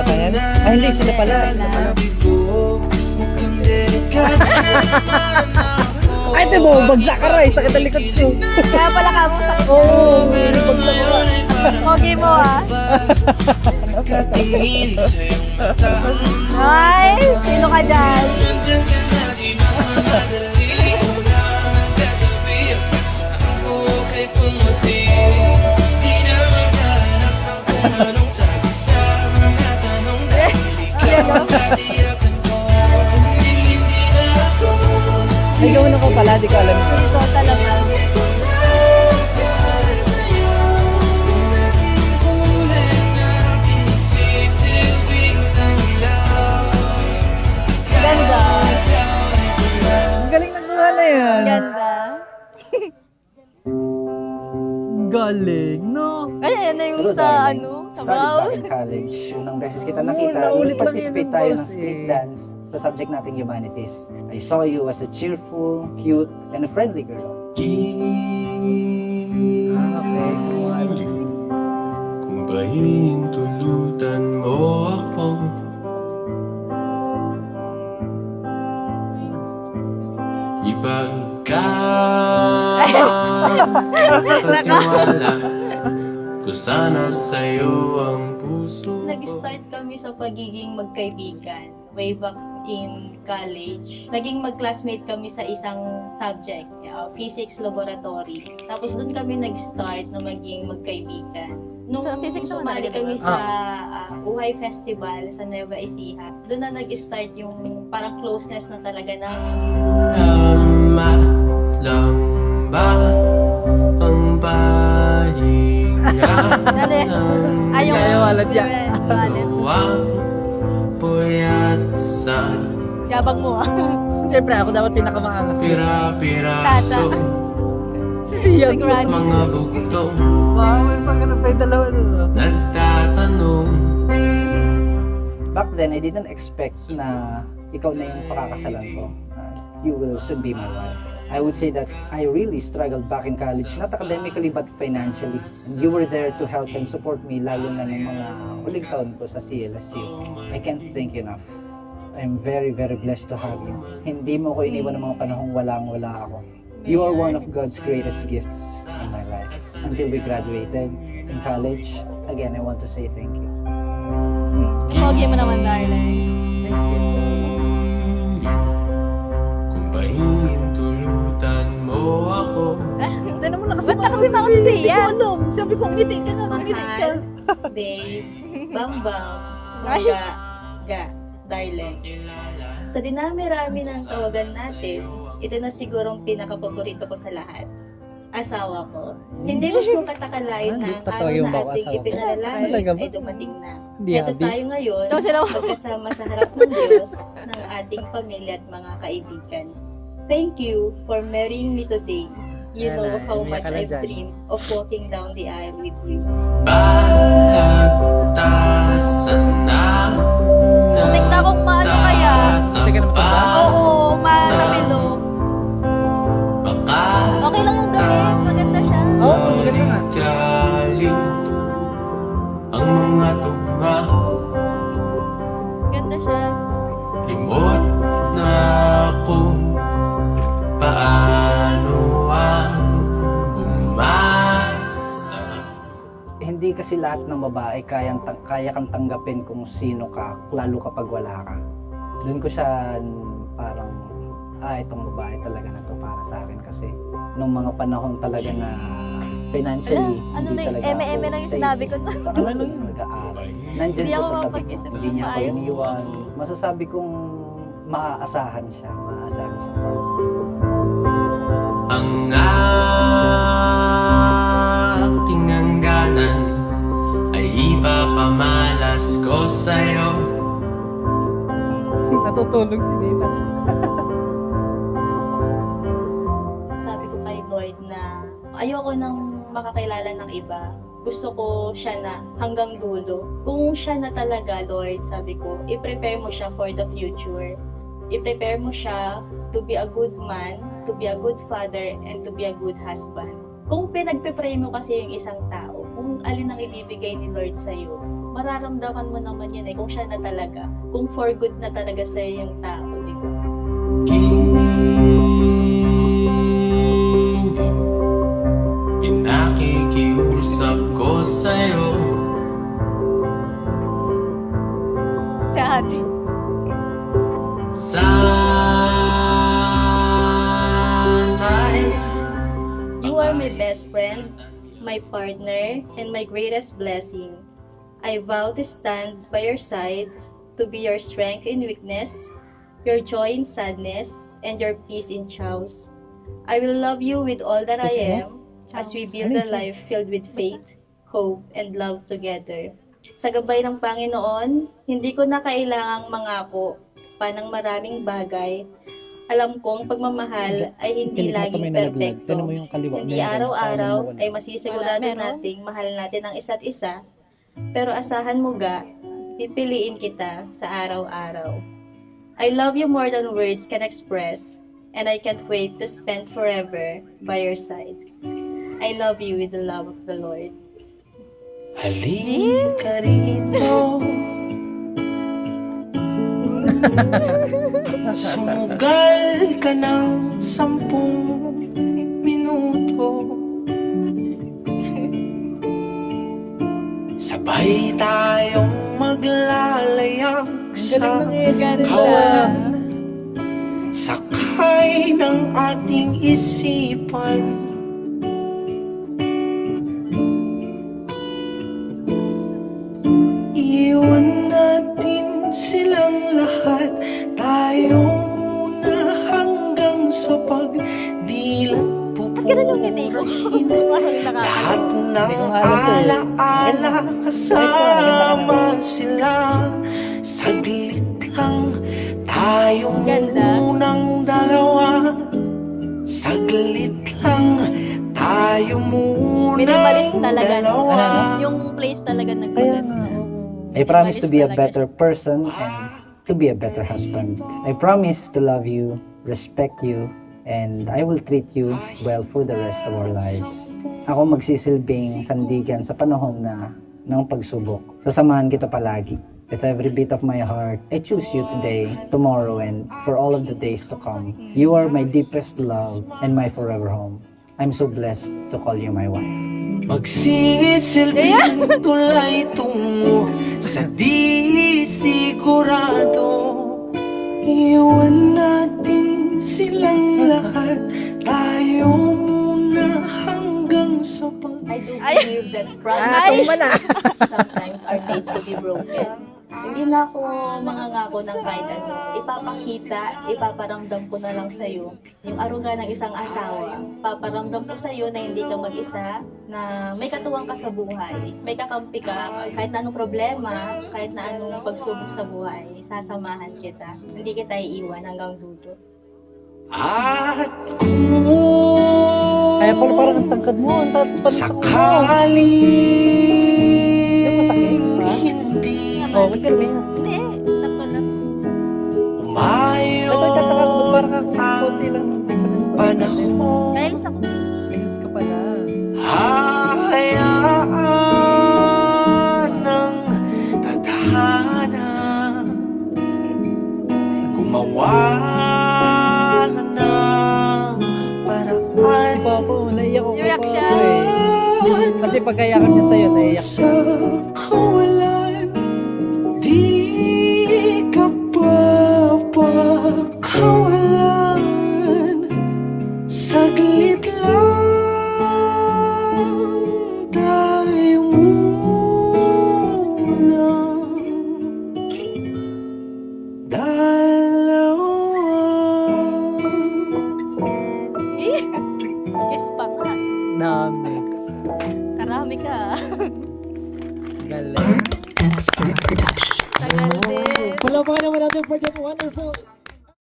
kanta yan? Ay, hindi, sila pala. Ay, ito mo, bagsak ka rin, sakit ang likod ko. Kaya pala ka mo sakit. Oo, may bagsak ka. Pogi mo ah. Ay, sino ka dyan? Ay, gawin ako pala, di ko alam. Ito talaga. Ganda. Ang galing nagawa na yan. Ganda. Galing, no? Ay, yan na yung Pero sa darling, ano, sa started mouse. back in college. Unang beses kita nakita, naulit lang participate yun, tayo boss, ng street eh. dance sa subject nating humanities. I saw you as a cheerful, cute, and a friendly girl. Okay, Kung pahintulutan mo ako, ipagkakatiwala ko sana sa'yo ang puso. Nag-start kami sa pagiging magkaibigan way back in college. Naging mag-classmate kami sa isang subject, physics laboratory. Tapos doon kami nag-start na maging magkaibigan. Nung Sa physics naman sumali talaga, kami diba? sa Uhay Festival sa Nueva Ecija, doon na nag-start yung parang closeness na talaga na Tama lang ba ang pahinga ng ayaw walad yan. dalawang puyat sa Yabang mo ah. Siyempre, ako dapat pinakamaangas. pira-piraso Sisiyang ko. mga bugtong Wow, may pagkanap pa yung dalawa nun. nagtatanong. Back then, I didn't expect na ikaw na yung pakakasalan ko. You will soon be my wife. I would say that I really struggled back in college, not academically but financially. And you were there to help and support me, lalo na ng mga huling taon ko sa CLSU. I can't thank you enough. I'm very, very blessed to have you. Hindi mo ko iniwan ng mga panahong walang-wala ako. You are one of God's greatest gifts in my life. Until we graduated in college, again, I want to say thank you. Pogi mo naman, darling. Kung pahintulutan mo ako, Tena mo Ba't nakasama nakasama ko si Hindi Sia? ko alam. Sabi ko, ngiti ka nga, ngiti ka. Mahal, babe, bambang, maga, ga, darling. Sa dinami-rami ng tawagan natin, ito na sigurong pinaka-paborito ko sa lahat. Asawa ko. Hindi ko sukat akalain na ang Totoo araw yung na bawa ating asawa ko. ipinalalaman Talaga ba? ay dumating na. Hindi Ito habi. tayo ngayon, Ito sila. magkasama sa harap ng Diyos ng ating pamilya at mga kaibigan. Thank you for marrying me today. You know how much I've dreamed of walking down the aisle with you. balagtasan na Muntik na akong maano kaya. Muntik ka na matanda? Oo, matapilog. Baka Okay lang yung damit, maganda siya. Oo, maganda nga. galing ang mga tugma. Ganda siya. Limot na kung paano ang bumasa. Hindi kasi lahat ng babae kaya kang tanggapin kung sino ka, lalo kapag wala ka. Doon ko siya parang, itong babae talaga na to para sa akin kasi nung mga panahon talaga na financially, Ano hindi na yung talaga eme-eme lang yung stable. sinabi ko. Saka ano lang yun, nag-aaral. Nandyan Hindi siya ako sa tabi ko. makapag-isip Hindi niya ako maayos. iniwan. Masasabi kong maaasahan siya. Maaasahan siya. Ang aking hangganan ay ipapamalas ko sa'yo. Natutulog si Nina. Sabi ko kay Lord na ayoko nang makakilala ng iba. Gusto ko siya na hanggang dulo. Kung siya na talaga, Lord, sabi ko, i-prepare mo siya for the future. I-prepare mo siya to be a good man, to be a good father, and to be a good husband. Kung pinagpe-pray mo kasi yung isang tao, kung alin ang ibibigay ni Lord sa'yo, mararamdaman mo naman yun kung siya na talaga. Kung for good na talaga sa'yo yung tao, di ba? Pinakikiusap ko sa'yo. Chati. Sana'y You are my best friend, my partner, and my greatest blessing. I vow to stand by your side, to be your strength in weakness, your joy in sadness, and your peace in chaos. I will love you with all that I am, as we build a life filled with faith, hope, and love together. Sa gabay ng Panginoon, hindi ko na kailangang mangako pa ng maraming bagay. Alam kong pagmamahal ay hindi laging perfecto. Hindi araw-araw ay masisigurado nating mahal natin ang isa't isa. Pero asahan mo ga, pipiliin kita sa araw-araw. I love you more than words can express, and I can't wait to spend forever by your side. I love you with the love of the Lord. halika rito. Sumugal ka ng 10 minuto. Sabay tayong maglalayag sa kawalan. Sakay ng ating isipan. Iwan natin silang lahat. Tayo muna hanggang sa pagdilat. Pupurahin lahat ng alaala. Kasama sila. Saglit lang tayong munang dalawa. Saglit lang tayo Minimalist munang talaga. dalawa. Yung place talaga Kaya nagbagal. nga, oo. I promise to be a better person and to be a better husband. I promise to love you, respect you, and I will treat you well for the rest of our lives. Ako magsisilbing sandigan sa panahon ng pagsubok. Sasamahan kita palagi. With every beat of my heart, I choose you today, tomorrow, and for all of the days to come. You are my deepest love and my forever home. I'm so blessed to call you my wife. Magsisilbing tulay tungo sa di sigurado. Iwan natin silang lahat. Tayo muna hanggang sa I do believe that promises sometimes are made to be broken. Hindi na ako mangangako ng kahit ano. Ipapakita, ipaparamdam ko na lang sa'yo yung aruga ng isang asawa. Paparamdam ko sa'yo na hindi ka mag-isa, na may katuwang ka sa buhay, may kakampi ka, kahit na anong problema, kahit na anong pagsubok sa buhay, sasamahan kita. Hindi kita iiwan hanggang dulo. At kung Kaya pala parang ang tangkad mo. Ang sakali masakit, ha? hindi Oh, wait a minute. Hindi, sakto lang. umayo Ay, tataka ko parang ako konti lang ng difference. panahon. Kaya isa ko. Bilis ka pala. Hayaan ng tadhana gumawa na ng paraan. Si Papa, naiyak ako kay Iyak siya. Papa eh. Kasi pagkayakan niya sa'yo, naiyak siya. Sa kawalan, di ka papakawalan. Saglit lang tayo muna. Kiss pa nga. Dami. Karami ka. Galing. Tagal din. Wala pa ka naman natin for that wonderful